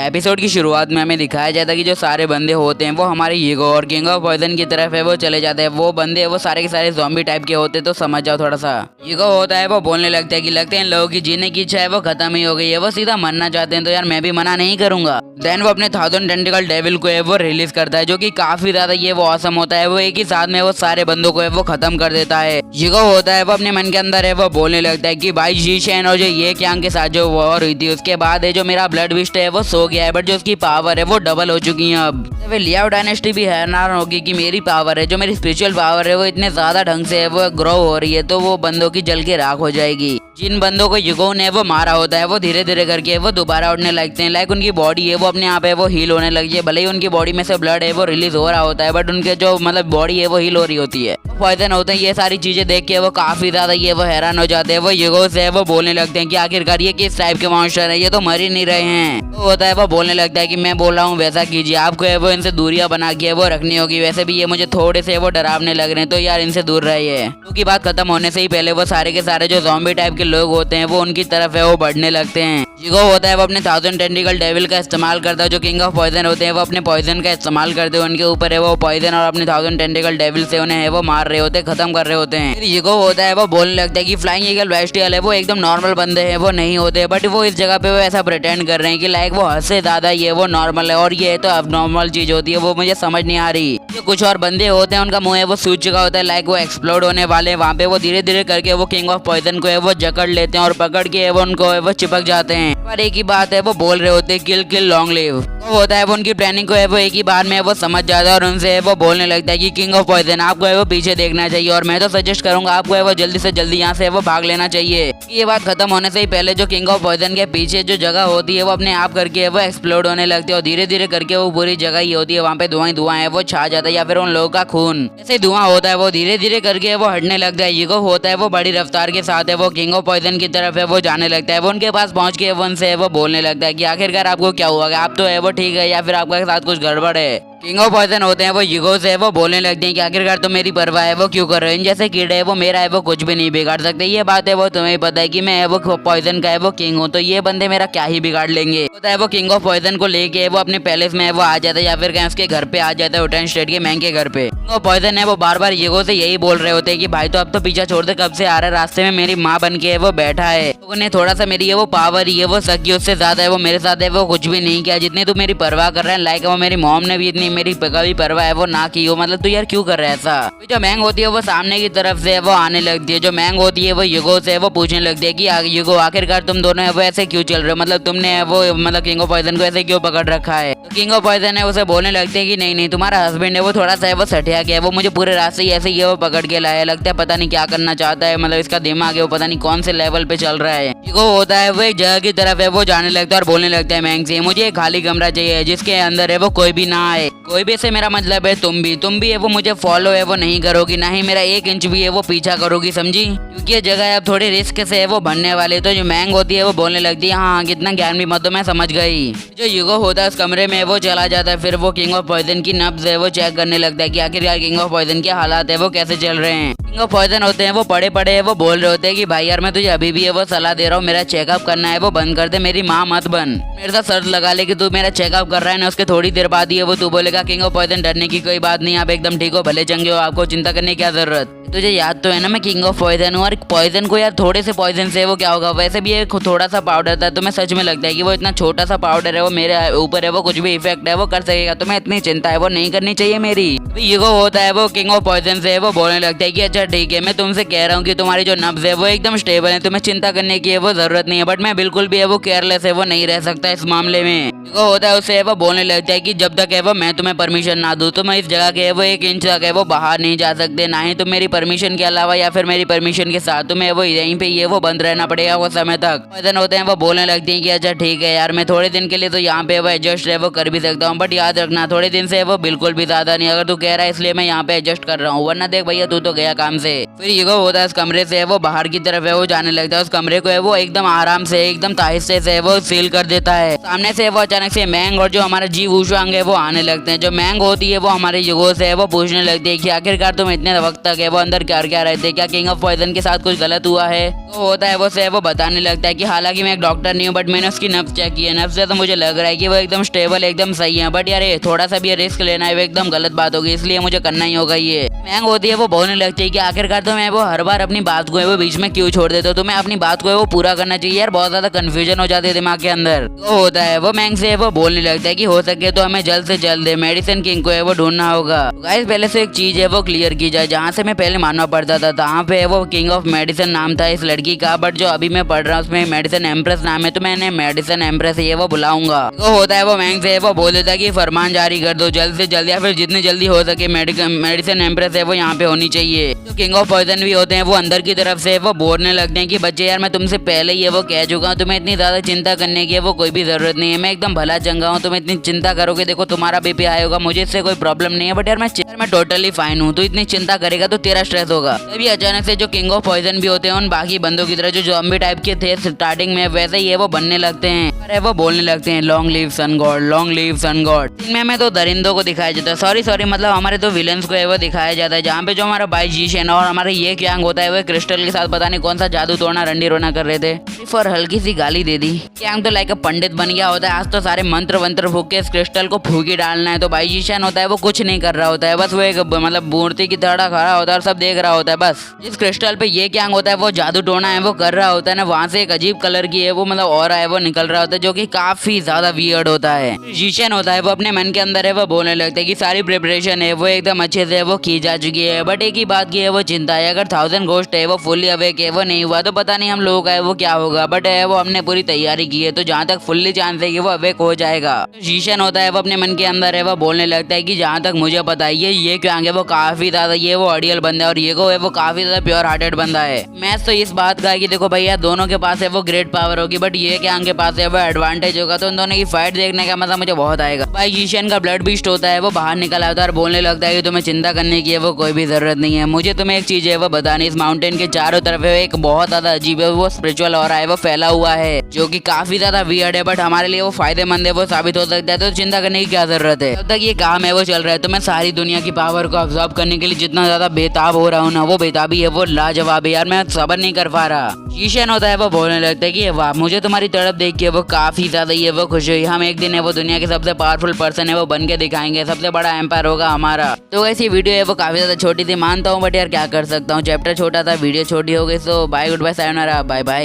Episode की शुरुआत में हमें दिखाया जाता है कि जो सारे बंदे होते हैं वो हमारे ईगो और किंग ऑफ पॉइजन की तरफ है वो चले जाते हैं। वो बंदे वो सारे के सारे ज़ॉम्बी टाइप के होते हैं, तो समझ जाओ थोड़ा सा। ईगो होता है वो बोलने लगता है कि लगते हैं लोगों की जीने की इच्छा है वो खत्म ही हो गई है, वो सीधा मरना चाहते हैं, तो यार मैं भी मना नहीं करूंगा। देन वो अपने 1000 टेंटिकल डेविल को है वो रिलीज करता है, जो कि काफी ज्यादा ये वो ऑसम होता है। वो एक ही साथ में वो सारे बंदों को है वो खत्म कर देता है। ईगो होता है वो अपने मन के अंदर है वो बोलने लगता है कि भाई शीशेन और जो ये क्यांग के साथ जो वॉर हुई थी उसके बाद है जो मेरा ब्लड विस्ट है वो सो गया है, बट जो उसकी पावर है वो डबल हो चुकी है। अब वे लियाओ डायनेस्टी भी हैरान होगी कि मेरी पावर है, जो मेरी स्पिरिचुअल पावर है वो इतने ज्यादा ढंग से है वो ग्रो हो रही है, तो वो बंदों की जल के राख हो जाएगी। जिन बंदों को ईगो ने वो मारा होता है वो धीरे धीरे करके वो दोबारा उठने लगते हैं। लाइक उनकी बॉडी है वो अपने आप है वो हील होने लगी है। भले ही उनकी बॉडी में से ब्लड है वो रिलीज हो रहा होता है, बट उनके जो मतलब बॉडी है वो हील हो रही होती है। पॉइजन होते हैं ये सारी चीजें देख के वो काफी ज्यादा ये वो हैरान हो जाते हैं। वो ईगो से वो बोलने लगते हैं कि आखिरकार ये किस टाइप के मॉन्स्टर है, ये तो मर ही नहीं रहे हैं। तो होता है वो बोलने लगता है कि मैं बोल रहा हूँ वैसा कीजिए, आपको है वो इनसे दूरियां बना के वो रखनी होगी। वैसे भी ये मुझे थोड़े से वो डरावने लग रहे हैं, तो यार इनसे दूर रहिए। क्योंकि बात खत्म होने से ही पहले वो सारे के सारे जो ज़ॉम्बी टाइप के लोग होते हैं वो उनकी तरफ है वो बढ़ने लगते हैं। ईगो होता है वो अपने 1000 टेंटिकल डेविल का इस्तेमाल करता है। जो किंग ऑफ पॉइजन होते हैं वो अपने पॉइजन का इस्तेमाल करते हैं, उनके ऊपर है वो पॉइजन और अपने 1000 टेंटिकल डेविल से उन्हें है वो मार रहे होते हैं, खत्म कर रहे होते हैं। फिर ईगो होता है वो बोलने लगता है कि फ्लाइंग ईगल वेस्टियल है वो एकदम नॉर्मल बंदे हैं, वो नहीं होते, बट वो इस जगह पे वो ऐसा प्रिटेंड कर रहे हैं कि लाइक वो हद से ज्यादा ये वो नॉर्मल है और ये तो अब नॉर्मल चीज होती है, वो मुझे समझ नहीं आ रही। जो कुछ और बंदे होते हैं उनका मुंह है वो सूज चुका होता है, लाइक वो एक्सप्लोड होने वाले। वहाँ पे वो धीरे धीरे करके वो किंग ऑफ पॉइजन को है वो जकड़ लेते हैं और पकड़ के वो उनको है वो चिपक जाते हैं। पर एक ही बात है वो बोल रहे होते हैं किल किल लॉन्ग लिव। वो होता है वो उनकी प्लानिंग को है वो एक ही बार में वो समझ जाता है और उनसे है वो बोलने लगता है कि किंग ऑफ पॉइजन आपको है वो पीछे देखना चाहिए और मैं तो सजेस्ट करूंगा आपको है वो जल्दी से जल्दी यहाँ से वो भाग लेना चाहिए। ये बात खत्म होने से ही पहले जो किंग ऑफ पॉइजन के पीछे जो जगह होती है वो अपने आप करके वो एक्सप्लोड होने लगती है और धीरे धीरे करके वो पूरी जगह ही होती है, वहाँ पे धुआं ही धुआं है वो छा जाता है या फिर उन लोगों का खून जैसे धुआं होता है वो धीरे धीरे करके वो हटने लगता है। ईगो होता है वो बड़ी रफ्तार के साथ है वो किंग ऑफ पॉइजन की तरफ है वो जाने लगता है। वो उनके पास पहुंच के वो उनसे वो बोलने लगता है कि आखिरकार आपको क्या हुआ, आप तो है वो ठीक है या फिर आपके साथ कुछ गड़बड़ है। किंग ऑफ पॉइजन होते हैं वो ईगो से वो बोलने लगते हैं कि आखिरकार तुम मेरी परवाह है वो क्यों कर रहे हो, इन जैसे कीड़े है वो मेरा है वो कुछ भी नहीं बिगाड़ सकते। ये बात है वो तुम्हें पता है कि मैं है वो पॉइजन का है वो किंग हूँ, तो ये बंदे मेरा क्या ही बिगाड़ लेंगे। होता है वो किंग ऑफ पॉइजन को लेके वो अपने पैलेस में वो आ जाता है या फिर कहीं उसके घर पे आ जाता है, उटन स्टेट के मैंग के घर पे। किंग ऑफ पॉइजन है वो बार बार ईगो से यही बोल रहे होते हैं कि भाई तो अब तो पीछा छोड़ दे, कब से आ रहा है, रास्ते में मेरी माँ बन के वो बैठा है, तो उन्हें थोड़ा सा मेरी ये वो पावर ये वो सकी उससे ज्यादा है वो मेरे साथ है वो कुछ भी नहीं किया जितनी तू मेरी परवाह कर रहा है। लाइक वो मेरी मॉम ने भी इतनी मेरी कभी परवाह है वो ना की हो, मतलब तू यार क्यों कर रहा है ऐसा। जो मैंग होती है वो सामने की तरफ से वो आने लगती है। जो मैंग होती है वो ईगो से वो पूछने लगती है कि ईगो आखिरकार तुम दोनों वो ऐसे क्यों चल रहे हो, मतलब तुमने वो मतलब किंग ऑफ पॉइजन को ऐसे क्यों पकड़ रखा है। तो किंग ऑफ पॉइजन है उसे बोलने लगते हैं कि नहीं नहीं तुम्हारा हस्बैंड है वो थोड़ा सा है वो सटिया गया है, वो मुझे पूरे रास्ते ही ऐसे ही वो पकड़ के लाया, लगता है पता नहीं क्या करना चाहता है, मतलब इसका दिमाग है वो पता नहीं कौन से लेवल पे चल रहा है। ईगो होता है वो एक जगह की तरफ है वो जाने लगता है और बोलने लगता है मैंग से मुझे एक खाली कमरा चाहिए जिसके अंदर है वो कोई भी ना आए, कोई भी से मेरा मतलब है तुम भी है वो मुझे फॉलो है वो नहीं करोगी, ना ही मेरा 1 इंच भी है वो पीछा करोगी, समझी, क्योंकि ये जगह अब थोड़ी रिस्क से है वो बनने वाली। तो जो मैंग होती है वो बोलने लगती है हाँ कितना ज्ञान भी मत दो, मैं समझ गई। जो ईगो होता है उस कमरे में वो चला जाता है, फिर वो किंग ऑफ पॉइजन की नब्ज है वो चेक करने लगता है कि आखिरकार किंग ऑफ पॉइजन के हालात है वो कैसे चल रहे हैं। किंग ऑफ पॉइजन होते हैं वो पड़े पड़े है वो बोल रहे होते हैं कि भाई यार मैं तुझे अभी भी है वो सलाह दे रहा हूँ, मेरा चेकअप करना है वो बंद कर दे, मेरी माँ मत बन, मेरे साथ शर्त लगा ले कि तू मेरा चेकअप कर रहा है ना, उसके थोड़ी देर बाद ही है वो तू बोलेगा किंग ऑफ पॉइजन डरने की कोई बात नहीं, आप एकदम ठीक हो, भले चंगे हो, आपको चिंता करने की क्या जरूरत। तुझे याद तो है ना मैं किंग ऑफ पॉइजन हूँ, और पॉइजन को यार थोड़े से पॉइजन से वो क्या होगा, वैसे भी ये थोड़ा सा पाउडर था, तुम्हें सच में लगता है कि वो इतना छोटा सा पाउडर है वो मेरे ऊपर है वो कुछ भी इफेक्ट है वो कर सकेगा, तुम्हें इतनी चिंता है वो नहीं करनी चाहिए मेरी। ईगो होता है वो किंग ऑफ पॉइजन से वो बोलने लगता है कि अच्छा ठीक है मैं तुमसे कह रहा हूँ कि तुम्हारी जो नब्ज है वो एकदम स्टेबल है, तुम्हें चिंता करने की है वो जरूरत नहीं है, बट मैं बिल्कुल भी है वो केयरलेस है वो नहीं रह सकता इस मामले में। ईगो होता है उससे वो बोलने लगता है कि जब तक है वो मैं तुम्हें परमिशन ना दूं तो मैं इस जगह के वो 1 इंच तक है वो बाहर नहीं जा सकते, ना ही तुम मेरी परमिशन के अलावा या फिर मेरी परमिशन के साथ तुम्हें वो यहीं पे ये वो बंद रहना पड़ेगा वो समय तक। पॉइजन होते हैं वो बोलने लगते हैं कि अच्छा ठीक है यार मैं थोड़े दिन के लिए तो यहाँ पे वो एडजस्ट है वो कर भी सकता हूँ, बट याद रखना थोड़े दिन से वो बिल्कुल भी ज्यादा नहीं, अगर तू कह रहा है इसलिए मैं यहाँ पे एडजस्ट कर रहा हूँ, वरना देख भैया तू तो गया काम आराम से। फिर ईगो होता है उस कमरे से वो बाहर की तरफ है वो जाने लगता है। उस कमरे को है वो एकदम आराम से एकदम आहिस्ते से वो सील कर देता है। सामने से वो अचानक से मैंग और जो हमारा जी वूशुआंग है वो आने लगते हैं। जो मैंग होती है वो हमारे ईगो से है वो पूछने लगती है कि आखिरकार तुम इतने वक्त तक है वो अंदर कर क्या रहे थे, क्या किंग ऑफ पॉइजन के साथ कुछ गलत हुआ है। तो होता है वो बताने लगता है कि हालांकि मैं एक डॉक्टर नहीं हूँ बट मैंने उसकी नब्ज चेक की है। नब्ज से तो मुझे लग रहा है कि वो एकदम स्टेबल एकदम सही है, बट यार थोड़ा सा भी रिस्क लेना है वो एकदम गलत बात होगी, इसलिए मुझे करना ही होगा। ये मैंग होती है वो बोलने लगती है कि आखिरकार तुम्हें वो हर बार अपनी बात को है वो बीच में क्यों छोड़ देते हो, तुम्हें अपनी बात को है वो पूरा करना चाहिए यार, बहुत ज्यादा कंफ्यूजन हो जाती है दिमाग के अंदर। तो होता है वो मैंग से वो बोलने लगता है कि हो सके तो हमें जल्द से जल्द मेडिसिन किंग को है वो ढूंढना होगा। गाइस पहले से एक चीज है वो क्लियर की जाए, जहाँ से मैं पहले मानना पड़ता था वहाँ पे वो किंग ऑफ मेडिसिन नाम था इस लड़की का, बट जो अभी मैं पढ़ रहा हूँ उसमें मेडिसिन एम्प्रेस नाम है, तो मैंने मेडिसिन एम्प्रेस ये वो बुलाऊंगा। तो होता है वो मैंग से वो बोल देता है कि फरमान जारी कर दो जल्द से जल्द, या फिर जितनी जल्दी हो सके मेडिसिन एम्प्रेस है वो यहाँ पे होनी चाहिए। तो किंग ऑफ पॉइजन भी होते हैं वो अंदर की तरफ से वो बोलने लगते हैं कि बच्चे यार मैं तुमसे पहले ही वो कह चुका हूँ, तुम्हें इतनी ज्यादा चिंता करने की वो कोई भी जरूरत नहीं है, मैं एकदम भला चंगा हूँ, तुम इतनी चिंता करोगे देखो तुम्हारा बीपी हाई होगा, मुझे इससे कोई प्रॉब्लम नहीं है, बट यार मैं टोटली फाइन हूँ, तो इतनी चिंता करेगा तो तेरा स्ट्रेस होगा। तभी अचानक से जो किंग ऑफ पॉइजन भी होते हैं उन बाकी बंदों की तरह जो ज़ॉम्बी टाइप के थे स्टार्टिंग में वैसे ही वो बनने लगते हैं। अरे वो बोलने लगते हैं long live son god, long live son god. इनमें हमें तो दरिंदों को दिखाया जाता है, सॉरी मतलब हमारे तो विलन्स को है वो दिखाया जाता है, जहाँ पे जो हमारा बाई जीशन और हमारा ये क्यांग होता है वो क्रिस्टल के साथ पता नहीं कौन सा जादू तोड़ना रंडी रोना कर रहे थे, और हल्की सी गाली दे दी। क्यांग तो लाइक पंडित बन गया होता है, आज तो सारे मंत्र वंत्र फूक के इस क्रिस्टल को फूकी डालना है। तो बाई जीशन होता है वो कुछ नहीं कर रहा होता है, बस वो एक मतलब मूर्ति की तरह खड़ा होता है और सब देख रहा होता है। बस जिस क्रिस्टल पे ये क्यांग होता है वो जादू टोना है वो कर रहा होता है ना, वहाँ से एक अजीब कलर की है वो मतलब ऑरा है वो निकल रहा होता है, जो कि काफी ज्यादा वियर्ड होता है। जीशन होता है वो अपने मन के अंदर है वो बोलने लगता है कि सारी प्रिपरेशन है वो एकदम अच्छे से वो की जा चुकी है, बट एक ही बात की है वो चिंता है, अगर 1000 घोस्ट है वो फुल्ली अवेक है वो नहीं हुआ तो पता नहीं हम लोगों का है वो क्या होगा, बट है वो हमने पूरी तैयारी की है, तो जहाँ तक फुल्ली चांस है कि वो अवेक हो जाएगा। जीशन होता है वो अपने मन के अंदर है वो बोलने लगता है कि जहाँ तक मुझे पता है ये क्या है वो काफी ज्यादा ये वो अड़ियल बंदा है और ये को है वो काफी ज्यादा प्योर हार्टेड बंदा है। मैच तो इस बात का है कि देखो भैया दोनों के पास है वो ग्रेट पावर होगी, बट ये क्या के पास है वो एडवांटेज होगा, तो उन दोनों की फाइट देखने का मजा मुझे बहुत आएगा। भाई जीशन का ब्लड बीस्ट होता है वो बाहर निकल आता है और बोलने लगता है कि तुम्हें चिंता करने की है वो कोई भी जरूरत नहीं है, मुझे तुम्हें एक चीज है वो बतानी, इस माउंटेन के चारों तरफ है एक बहुत ज्यादा अजीब है वो स्पिरिचुअल ऑरा है वो फैला हुआ है, जो कि काफी ज्यादा वियर्ड है, बट हमारे लिए वो फायदेमंद है वो साबित हो सकता है, तो चिंता करने की क्या जरूरत है। जब तक ये काम है वो चल रहा है तो मैं सारी दुनिया की पावर को ऑब्जॉर्व करने के लिए जितना ज्यादा बेताब हो रहा हूँ ना, वो बेताबी है वो लाजवाब है यार, मैं सबर नहीं कर पा रहा। जीशन होता है वो बोलने लगता है कि वाह मुझे तुम्हारी तड़प देख के वो काफी ज्यादा ये वो खुश हुई, हम एक दिन है वो दुनिया के सबसे पावरफुल पर्सन है वो बन के दिखाएंगे, सबसे बड़ा एम्पायर होगा हमारा। तो ऐसी वीडियो है वो काफी ज्यादा छोटी थी मानता हूँ, बट यार क्या कर सकता हूँ, चैप्टर छोटा था वीडियो छोटी हो गई। So bye good bye sayonara bye bye.